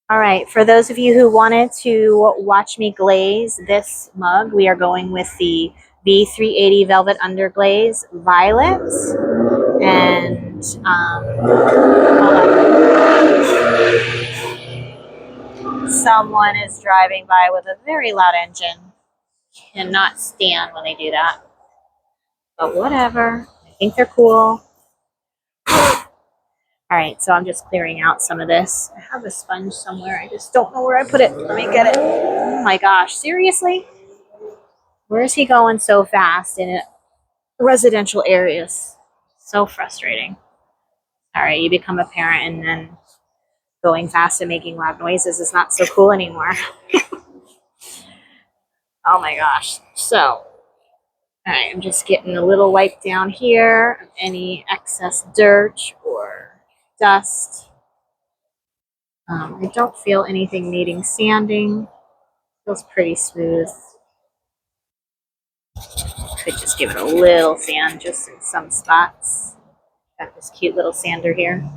All right, for those of you who wanted to watch me glaze this mug, we are going with the B380 Velvet Underglaze Violet. And someone is driving by with a very loud engine. Cannot stand when they do that. But whatever, I think they're cool. All right, so I'm just clearing out some of this. I have a sponge somewhere. I just don't know where I put it. Let me get it. Oh my gosh, seriously? Where is he going so fast in residential areas? So frustrating. All right, you become a parent and then going fast and making loud noises is not so cool anymore. Oh my gosh. So, all right, I'm just getting a little wipe down here of any excess dirt or dust. I don't feel anything needing sanding. Feels pretty smooth. Could just give it a little sand just in some spots. Got this cute little sander here.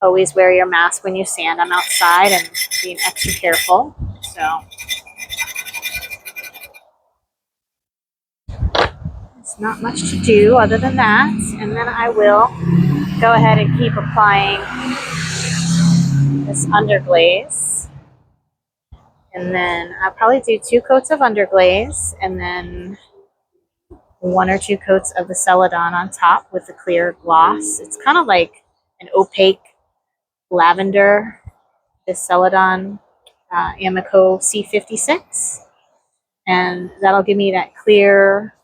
Always wear your mask when you sand. I'm outside and being extra careful. So it's not much to do other than that. And then I will go ahead and keep applying this underglaze. And then I'll probably do 2 coats of underglaze and then 1 or 2 coats of the celedon on top with the clear gloss. It's kind of like an opaque lavender, this celedon Amico C56. And that'll give me that clear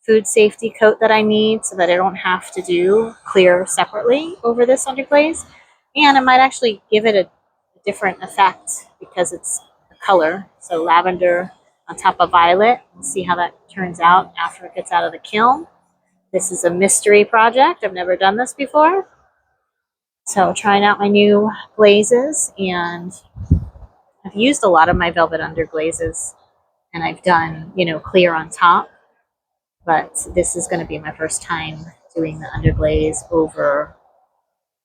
food safety coat that I need so that I don't have to do clear separately over this underglaze. And it might actually give it a different effect because it's a color. So lavender on top of violet. Let's see how that turns out after it gets out of the kiln. This is a mystery project. I've never done this before. So trying out my new glazes, and I've used a lot of my velvet underglazes and I've done, clear on top, but this is going to be my first time doing the underglaze over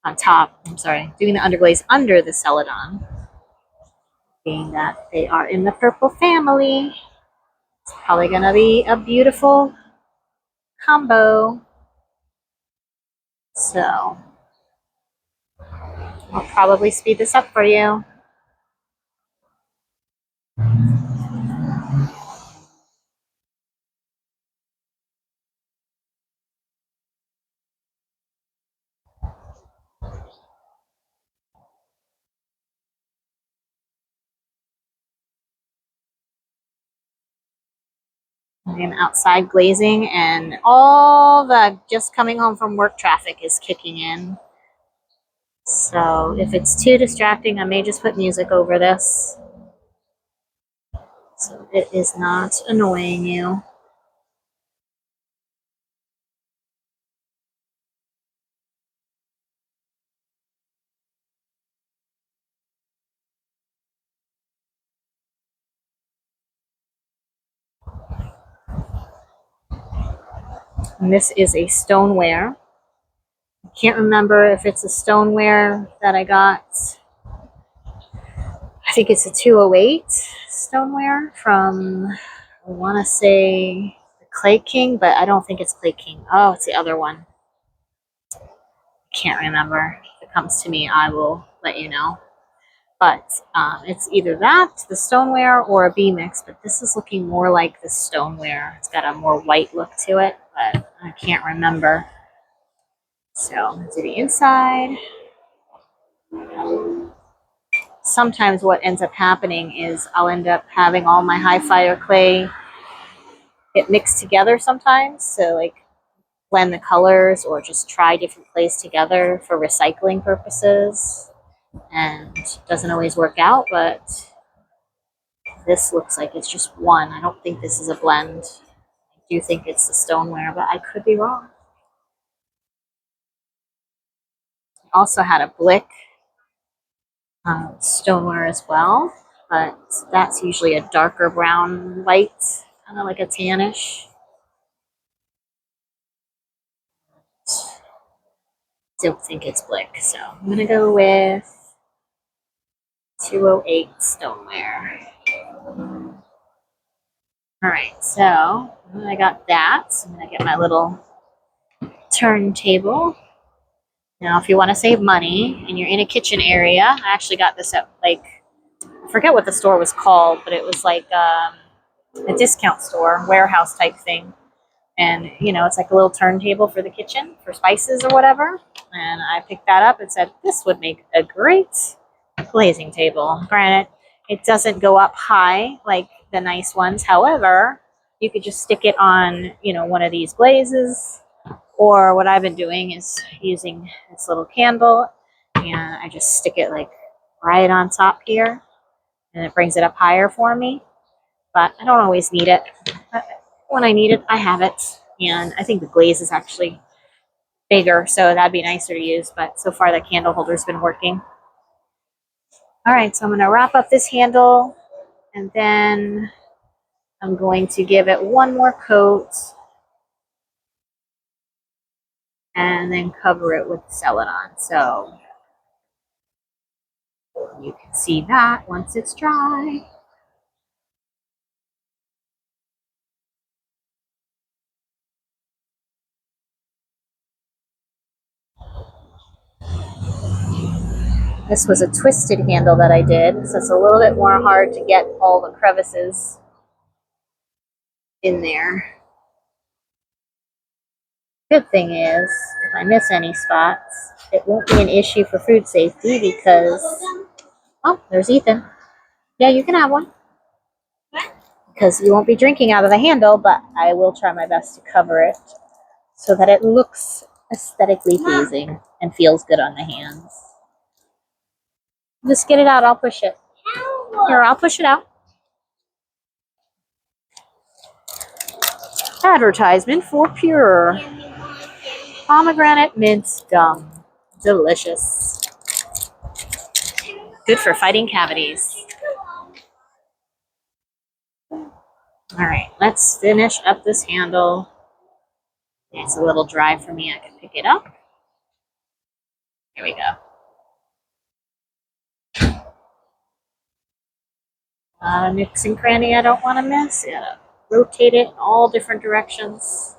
on top. I'm sorry, doing the underglaze under the celedon, being that they are in the purple family. It's probably going to be a beautiful combo. So I'll probably speed this up for you. I'm outside glazing and all the just coming home from work traffic is kicking in. So if it's too distracting, I may just put music over this so it is not annoying you. And this is a stoneware. I can't remember if it's a stoneware that I got. I think it's a 208 stoneware from, I want to say, the Clay King, but I don't think it's Clay King. Oh, it's the other one. I can't remember. If it comes to me, I will let you know. But it's either that, the stoneware, or a B mix. But this is looking more like the stoneware. It's got a more white look to it, but I can't remember. So do the inside. Sometimes what ends up happening is I'll end up having all my high fire clay get mixed together sometimes. So like blend the colors or just try different clays together for recycling purposes. And doesn't always work out, but this looks like it's just one. I don't think this is a blend. I do think it's the stoneware, but I could be wrong. I also had a Blick stoneware as well, but that's usually a darker brown light, kind of like a tannish. Don't think it's Blick, so I'm gonna go with 208 stoneware. All right, so I got that. I'm gonna get my little turntable. Now, if you want to save money and you're in a kitchen area, I actually got this at I forget what the store was called, but it was like a discount store, warehouse type thing. And, it's like a little turntable for the kitchen, for spices or whatever. And I picked that up and said, this would make a great glazing table. Granted, it doesn't go up high like the nice ones. However, you could just stick it on, one of these glazes. Or what I've been doing is using this little candle and I just stick it like right on top here and it brings it up higher for me. But I don't always need it. But when I need it, I have it. And I think the glaze is actually bigger, so that'd be nicer to use. But so far the candle holder's been working. All right, so I'm gonna wrap up this handle and then I'm going to give it one more coat and then cover it with celedon. So you can see that once it's dry. This was a twisted handle that I did, so it's a little bit more hard to get all the crevices in there. Good thing is, if I miss any spots, it won't be an issue for food safety because, oh, there's Ethan. Yeah, you can have one. Because you won't be drinking out of the handle, but I will try my best to cover it so that it looks aesthetically pleasing and feels good on the hands. Just get it out, I'll push it. Here, I'll push it out. Advertisement for Pure. Pomegranate mint gum. Delicious. Good for fighting cavities. Alright, let's finish up this handle. It's a little dry for me. I can pick it up. Here we go. Nooks and cranny I don't want to miss. Yeah, rotate it in all different directions.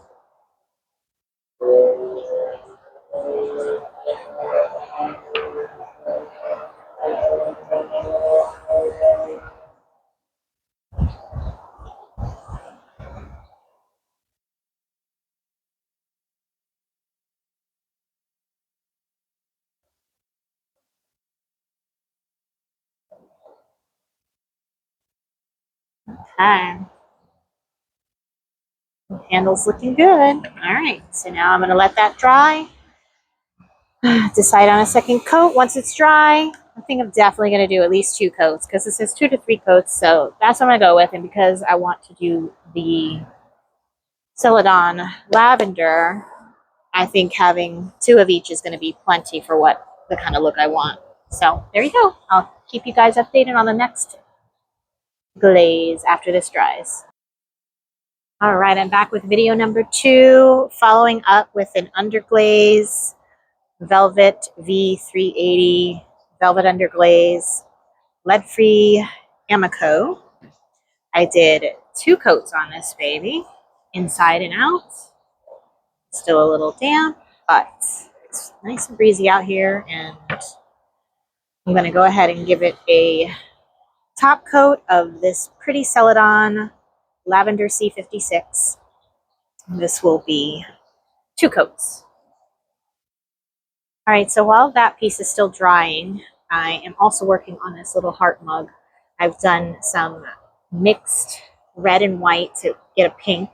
Okay. Handle's looking good. Alright, so now I'm going to let that dry. Decide on a second coat once it's dry. I think I'm definitely going to do at least 2 coats because it says 2 to 3 coats, so that's what I'm going to go with. And because I want to do the celedon lavender, I think having 2 of each is going to be plenty for what the kind of look I want. So there you go. I'll keep you guys updated on the next glaze after this dries. All right, I'm back with video number 2, following up with an underglaze Velvet V380 Velvet Underglaze lead-free Amico. I did 2 coats on this baby, inside and out. Still a little damp, but it's nice and breezy out here, and I'm going to go ahead and give it a top coat of this pretty celedon Lavender C56. This will be 2 coats. All right, so while that piece is still drying, I am also working on this little heart mug. I've done some mixed red and white to get a pink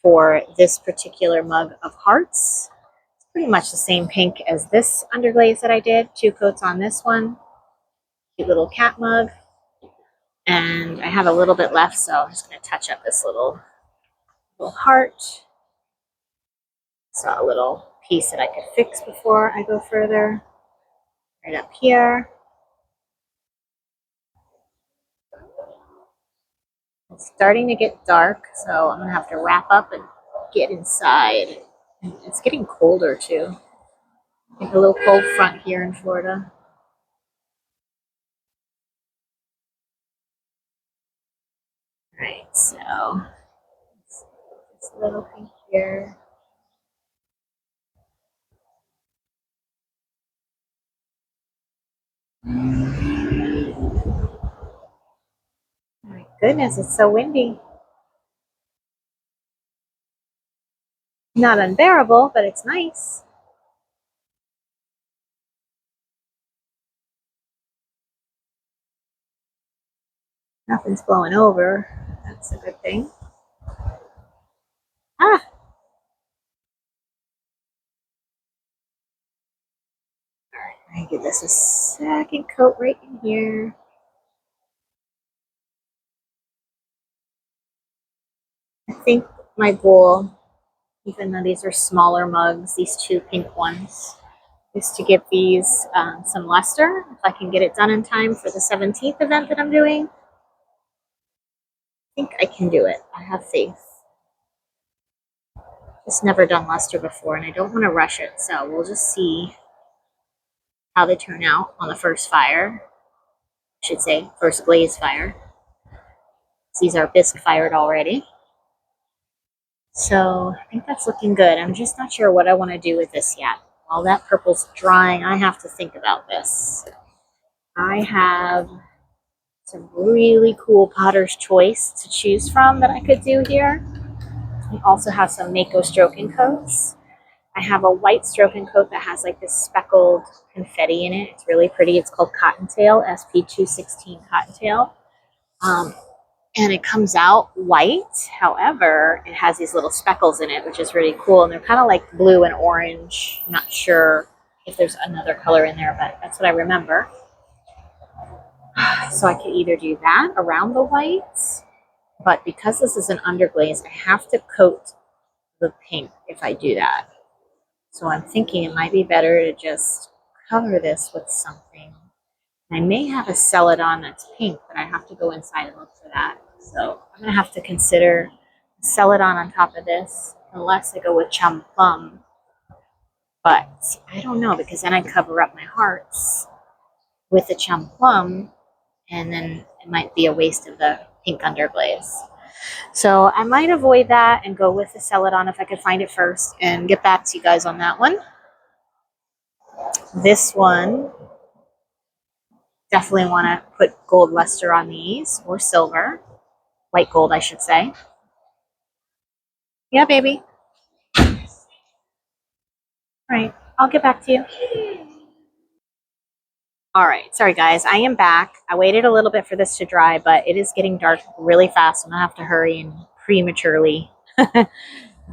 for this particular mug of hearts. It's pretty much the same pink as this underglaze that I did. 2 coats on this one. Cute little cat mug. And I have a little bit left, so I'm just going to touch up this little heart. Saw a little piece that I could fix before I go further. Right up here. It's starting to get dark, so I'm going to have to wrap up and get inside. It's getting colder too. Like a little cold front here in Florida. Right, so this little pink here. My goodness, it's so windy. Not unbearable, but it's nice. Nothing's blowing over. That's a good thing. Ah! Alright, I'm going to give this a second coat right in here. I think my goal, even though these are smaller mugs, these two pink ones, is to give these some luster. If I can get it done in time for the 17th event that I'm doing, I think I can do it. I have faith. Just never done luster before, and I don't want to rush it, so we'll just see how they turn out on the first fire. I should say, first glaze fire. These are bisque fired already. So I think that's looking good. I'm just not sure what I want to do with this yet. While that purple's drying, I have to think about this. I have some really cool Potter's Choice to choose from that I could do here. I also have some Mako stroking coats. I have a white stroking coat that has like this speckled confetti in it. It's really pretty. It's called Cottontail, SP216 Cottontail. And it comes out white. However, it has these little speckles in it, which is really cool. And they're kind of like blue and orange. I'm not sure if there's another color in there, but that's what I remember. So I could either do that around the white, but because this is an underglaze, I have to coat the pink if I do that. So I'm thinking it might be better to just cover this with something. I may have a celedon that's pink, but I have to go inside and look for that. So I'm going to have to consider celedon on top of this, unless I go with chum plum. But I don't know, because then I cover up my hearts with the chum plum, and then it might be a waste of the pink underglaze. So I might avoid that and go with the celedon if I could find it first and get back to you guys on that one. This one, definitely want to put gold luster on these, or silver. White gold, I should say. Yeah, baby. All right, I'll get back to you. All right, sorry guys, I am back. I waited a little bit for this to dry, but it is getting dark really fast. I'm gonna have to hurry and prematurely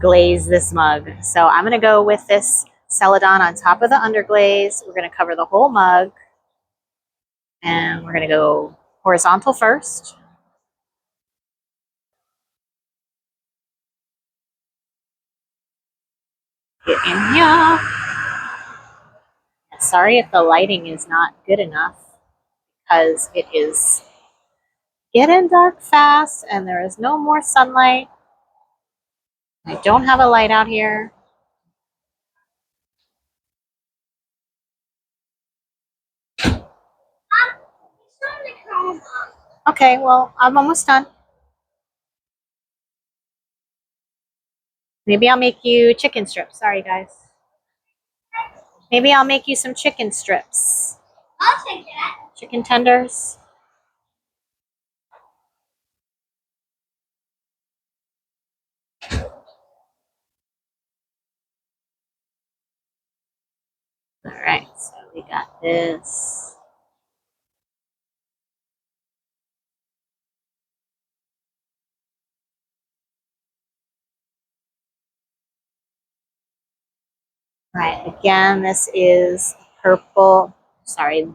glaze this mug. So I'm gonna go with this celedon on top of the underglaze. We're gonna cover the whole mug, and we're gonna go horizontal first. Get in here. Sorry if the lighting is not good enough, because it is getting dark fast and there is no more sunlight. I don't have a light out here. Okay, well, I'm almost done. Maybe I'll make you chicken strips. Sorry, guys. Maybe I'll make you some chicken strips. I'll take that. Chicken tenders. All right, so we got this. All right, again, this is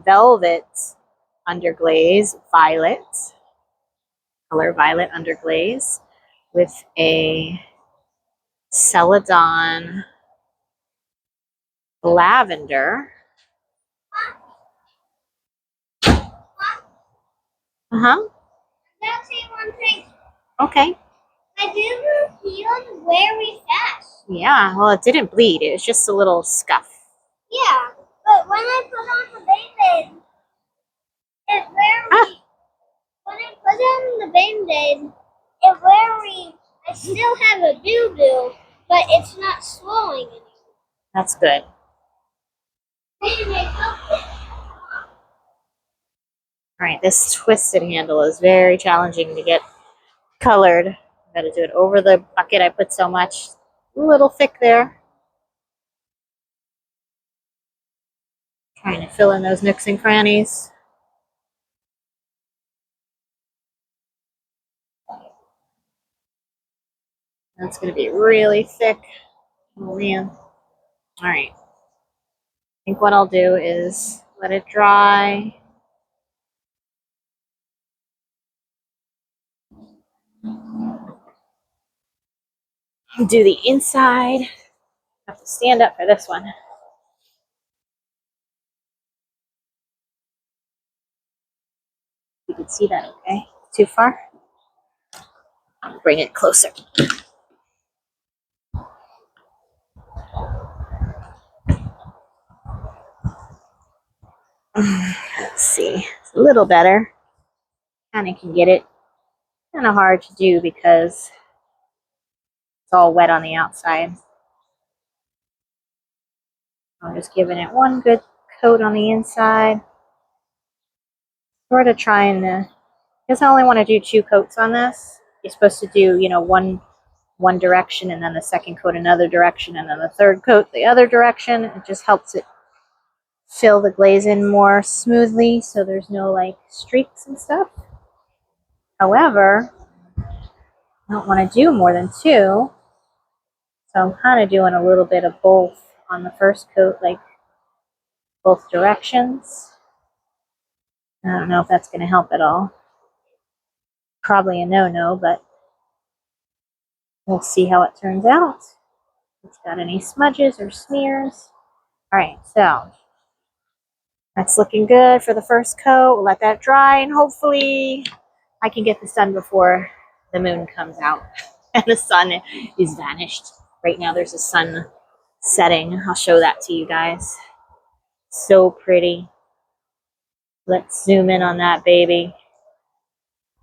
velvet underglaze, color violet underglaze with a celadon lavender. Uh-huh. I'll say one thing. Okay. My boob healed very fast. Yeah, well, it didn't bleed. It was just a little scuff. Yeah, but when I put on the Band-Aid, it rarely. When I put on the Band-Aid, it very. I still have a doo-doo, but it's not swelling anymore. That's good. All right, this twisted handle is very challenging to get colored. Got to do it over the bucket. I put so much. A little thick there. Trying to fill in those nooks and crannies. That's going to be really thick. Oh, man. All right. I think what I'll do is let it dry. Do the inside. I have to stand up for this one. You can see that okay? Too far? Bring it closer. Let's see. It's a little better. Kind of can get it. Kind of hard to do because it's all wet on the outside. I'm just giving it one good coat on the inside. Sort of trying to, because I only want to do 2 coats on this. You're supposed to do, you know, one direction and then the second coat another direction and then the third coat the other direction. It just helps it fill the glaze in more smoothly so there's no like streaks and stuff. However, I don't want to do more than 2. So I'm kind of doing a little bit of both on the first coat, like both directions. I don't know if that's going to help at all. Probably a no-no, but we'll see how it turns out. If it's got any smudges or smears. All right, so that's looking good for the first coat. We'll let that dry, and hopefully I can get this done before the moon comes out and the sun is vanished. Right now there's a sun setting. I'll show that to you guys. So pretty. Let's zoom in on that baby.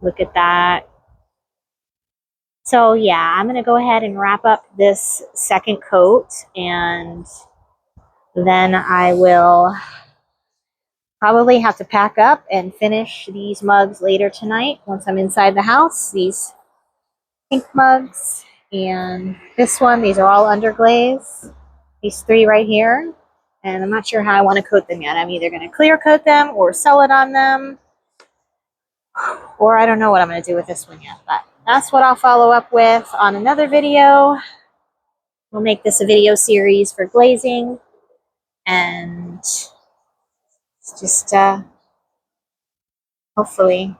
Look at that. So yeah, I'm going to go ahead and wrap up this second coat, and then I will probably have to pack up and finish these mugs later tonight once I'm inside the house. These pink mugs and this one, these are all underglaze. These 3 right here. And I'm not sure how I want to coat them yet. I'm either going to clear coat them or celedon them. Or I don't know what I'm going to do with this one yet. But that's what I'll follow up with on another video. We'll make this a video series for glazing. And just hopefully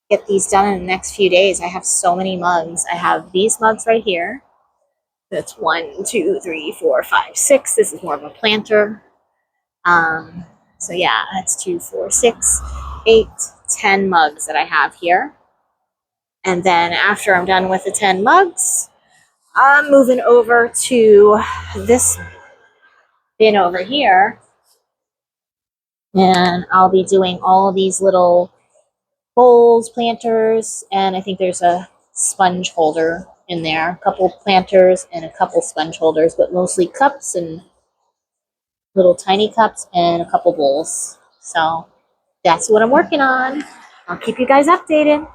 get these done in the next few days. I have so many mugs. I have these mugs right here. That's 1, 2, 3, 4, 5, 6. This is more of a planter. So yeah, that's 2, 4, 6, 8, 10 mugs that I have here. And then after I'm done with the 10 mugs, I'm moving over to this bin over here. And I'll be doing all of these little bowls, planters, and I think there's a sponge holder in there. A couple planters and a couple sponge holders, but mostly cups and little tiny cups and a couple bowls. So that's what I'm working on. I'll keep you guys updated.